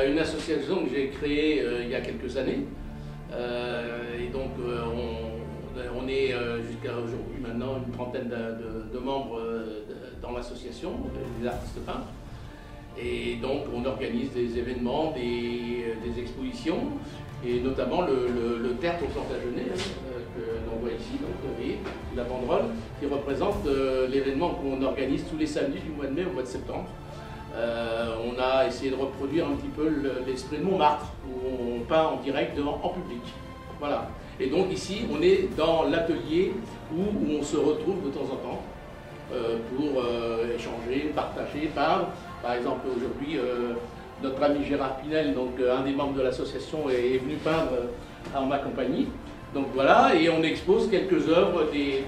une association que j'ai créée il y a quelques années. Et donc on est jusqu'à aujourd'hui maintenant une trentaine de membres dans l'association, des artistes peintres. Et donc on organise des événements, des expositions, et notamment le Tertre au Plantagenet que l'on voit ici, donc vous voyez, la banderole, qui représente l'événement qu'on organise tous les samedis du mois de mai au mois de septembre. On a essayé de reproduire un petit peu l'esprit de Montmartre, où on peint en direct en public. Voilà. Et donc ici, on est dans l'atelier où on se retrouve de temps en temps pour échanger, partager, peindre. Par exemple, aujourd'hui, notre ami Gérard Pinel, donc un des membres de l'association, est venu peindre en ma compagnie. Donc voilà, et on expose quelques œuvres des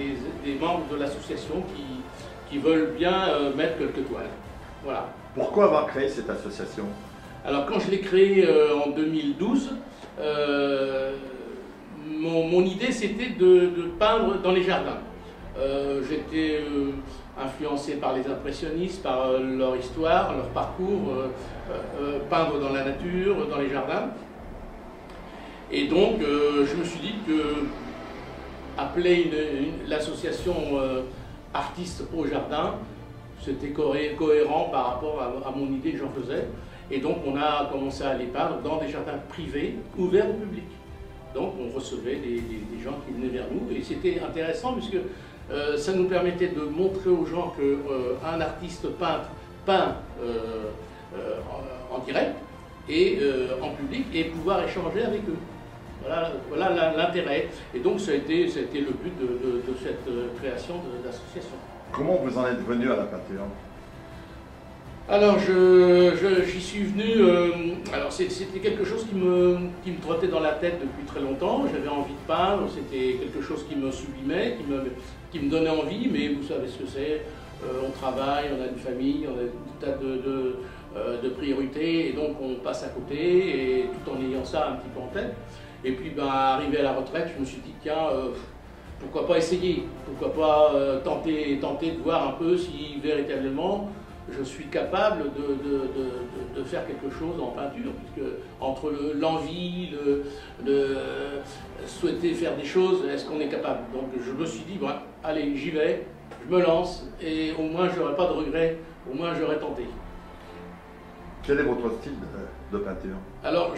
membres de l'association qui veulent bien mettre quelques toiles. Voilà. Pourquoi avoir créé cette association? Alors quand je l'ai créée en 2012, mon idée c'était de peindre dans les jardins. J'étais influencé par les impressionnistes, par leur histoire, leur parcours, peindre dans la nature, dans les jardins. Et donc je me suis dit que appeler l'association Artistes au Jardin, c'était cohérent par rapport à mon idée que j'en faisais. Et donc on a commencé à les peindre dans des jardins privés, ouverts au public. Donc on recevait des gens qui venaient vers nous, et c'était intéressant puisque ça nous permettait de montrer aux gens qu'un artiste peintre peint en direct et en public, et pouvoir échanger avec eux. Voilà l'intérêt. Et donc ça a été le but de cette création d'association. Comment vous en êtes venu à la peinture? Alors j'y suis venu, alors c'était quelque chose qui me trottait dans la tête depuis très longtemps. J'avais envie de peindre, c'était quelque chose qui me sublimait, qui me donnait envie, mais vous savez ce que c'est, on travaille, on a une famille, on a tout un tas de priorités, et donc on passe à côté, et tout en ayant ça un petit peu en tête. Et puis arrivé à la retraite, je me suis dit tiens, pourquoi pas essayer, pourquoi pas tenter de voir un peu si véritablement je suis capable de faire quelque chose en peinture, puisque entre l'envie, le souhaiter faire des choses, est-ce qu'on est capable? Donc je me suis dit, bon, allez, j'y vais, je me lance, et au moins j'aurai pas de regrets, au moins j'aurai tenté. Quel est votre style de peinture? Alors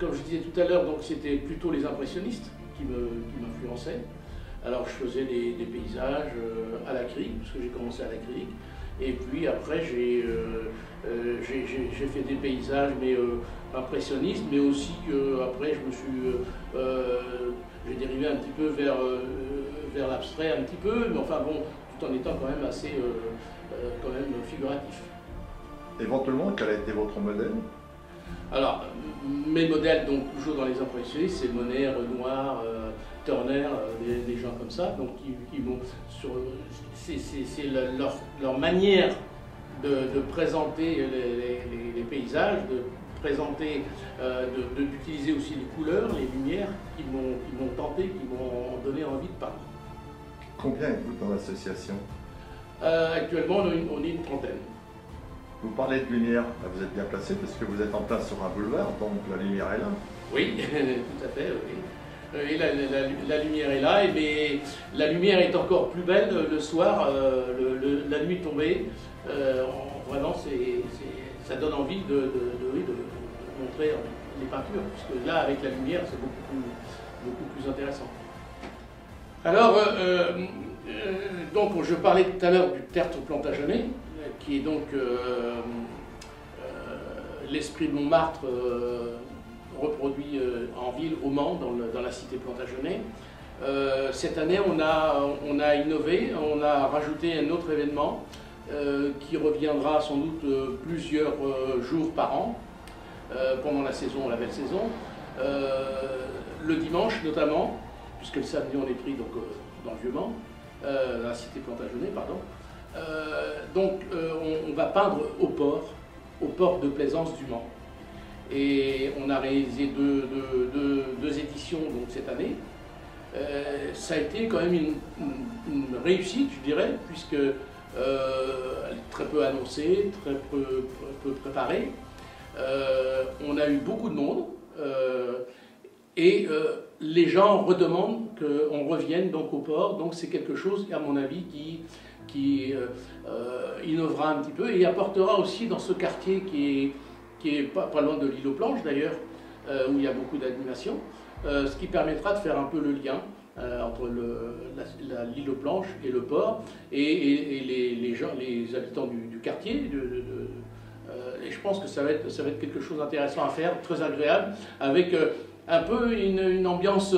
comme je disais tout à l'heure, donc c'était plutôt les impressionnistes qui m'influençaient. Alors je faisais des paysages à l'acrylique, parce que j'ai commencé à l'acrylique, et puis après j'ai fait des paysages mais impressionnistes, mais aussi après j'ai dérivé un petit peu vers l'abstrait un petit peu, mais enfin bon, tout en étant quand même assez quand même figuratif. Éventuellement, quel a été votre modèle? Alors, mes modèles, donc toujours dans les impressionnistes, c'est Monet, Renoir, Turner, des gens comme ça, donc c'est leur manière de présenter les paysages, de présenter, d'utiliser aussi les couleurs, les lumières qui m'ont tenté, qui m'ont donné envie de peindre. Combien êtes-vous dans l'association? Actuellement, on est une trentaine. Vous parlez de lumière, vous êtes bien placé parce que vous êtes en place sur un boulevard, donc la lumière est là. Oui, tout à fait, oui. Et la lumière est là, mais la lumière est encore plus belle le soir, la nuit tombée. Vraiment, ça donne envie de montrer les peintures, puisque là, avec la lumière, c'est beaucoup plus intéressant. Alors, donc, je parlais tout à l'heure du Tertre au Plantagenet, qui est donc l'esprit de Montmartre reproduit en ville, au Mans, dans la cité Plantagenet. Cette année, on a innové, on a rajouté un autre événement qui reviendra sans doute plusieurs jours par an, pendant la belle saison. Le dimanche notamment, puisque le samedi on est pris donc, dans le Vieux-Mans, dans la cité Plantagenet, pardon. Donc on va peindre au port de plaisance du Mans. Et on a réalisé deux éditions donc, cette année. Ça a été quand même une réussite, je dirais, puisque Elle est très peu annoncée, très peu préparée. On a eu beaucoup de monde et les gens redemandent qu'on revienne donc au port. Donc c'est quelque chose, à mon avis, qui innovera un petit peu et apportera aussi dans ce quartier qui est pas loin de l'île aux Planches d'ailleurs, où il y a beaucoup d'animation, ce qui permettra de faire un peu le lien entre l'île aux Planches et le port et les habitants du quartier. Et je pense que ça va être quelque chose d'intéressant à faire, très agréable, avec un peu une ambiance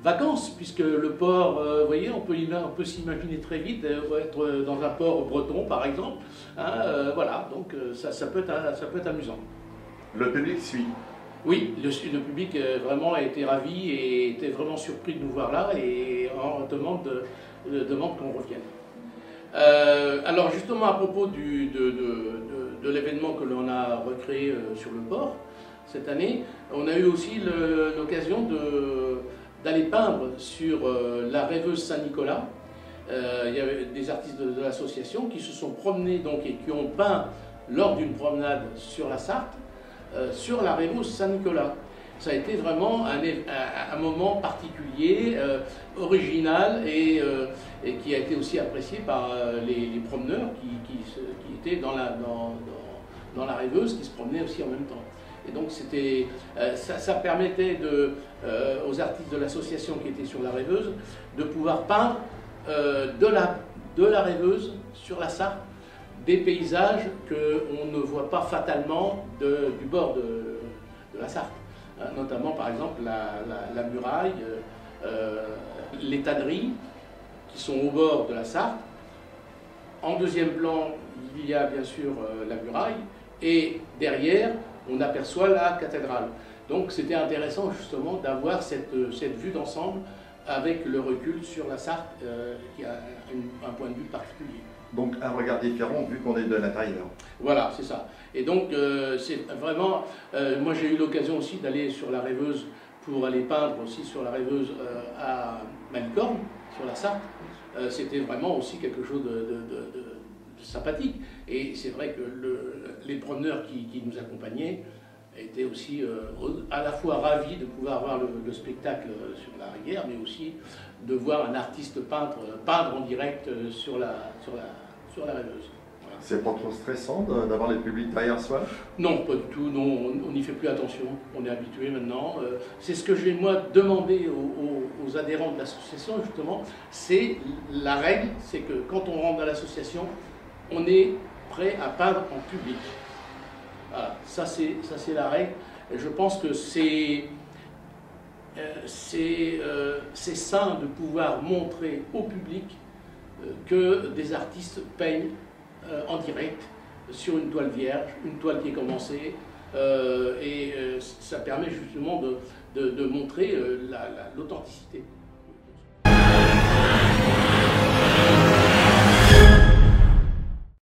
vacances, puisque le port, vous voyez, on peut s'imaginer très vite être dans un port breton, par exemple. Hein, voilà, donc ça peut être amusant. Le public suit. Oui, le public vraiment a été ravi et était vraiment surpris de nous voir là et en demande qu'on revienne. Alors justement à propos de l'événement que l'on a recréé sur le port cette année, on a eu aussi l'occasion d'aller peindre sur la rêveuse Saint-Nicolas. Il y avait des artistes de l'association qui se sont promenés donc, et qui ont peint lors d'une promenade sur la Sarthe, sur la rêveuse Saint-Nicolas. Ça a été vraiment un moment particulier, original et qui a été aussi apprécié par les promeneurs qui étaient dans la rêveuse, qui se promenaient aussi en même temps. Et donc ça permettait aux artistes de l'association qui étaient sur la rêveuse de pouvoir peindre de la rêveuse sur la Sarthe des paysages qu'on ne voit pas fatalement du bord de la Sarthe. Notamment par exemple la muraille, les tanneries qui sont au bord de la Sarthe. En deuxième plan, il y a bien sûr la muraille et derrière, on aperçoit la cathédrale. Donc c'était intéressant justement d'avoir cette vue d'ensemble avec le recul sur la Sarthe qui a un point de vue particulier. Donc un regard différent vu qu'on est de l'intérieur. Voilà, c'est ça. Et donc c'est vraiment... moi j'ai eu l'occasion aussi d'aller sur la rêveuse pour aller peindre aussi sur la rêveuse à Malicorne, sur la Sarthe. C'était vraiment aussi quelque chose de sympathique. Et c'est vrai que les promeneurs qui nous accompagnaient étaient aussi à la fois ravis de pouvoir voir le spectacle sur la rivière, mais aussi de voir un artiste peindre en direct sur la rêveuse. Voilà. C'est pas trop stressant d'avoir le public derrière soi? Non, pas du tout. Non, on n'y fait plus attention. On est habitué maintenant. C'est ce que j'ai moi demandé aux adhérents de l'association justement. C'est la règle, c'est que quand on rentre dans l'association, on est prêt à peindre en public. Voilà, ça c'est la règle. Et je pense que c'est sain de pouvoir montrer au public que des artistes peignent en direct sur une toile vierge, une toile qui est commencée, et ça permet justement de montrer l'authenticité.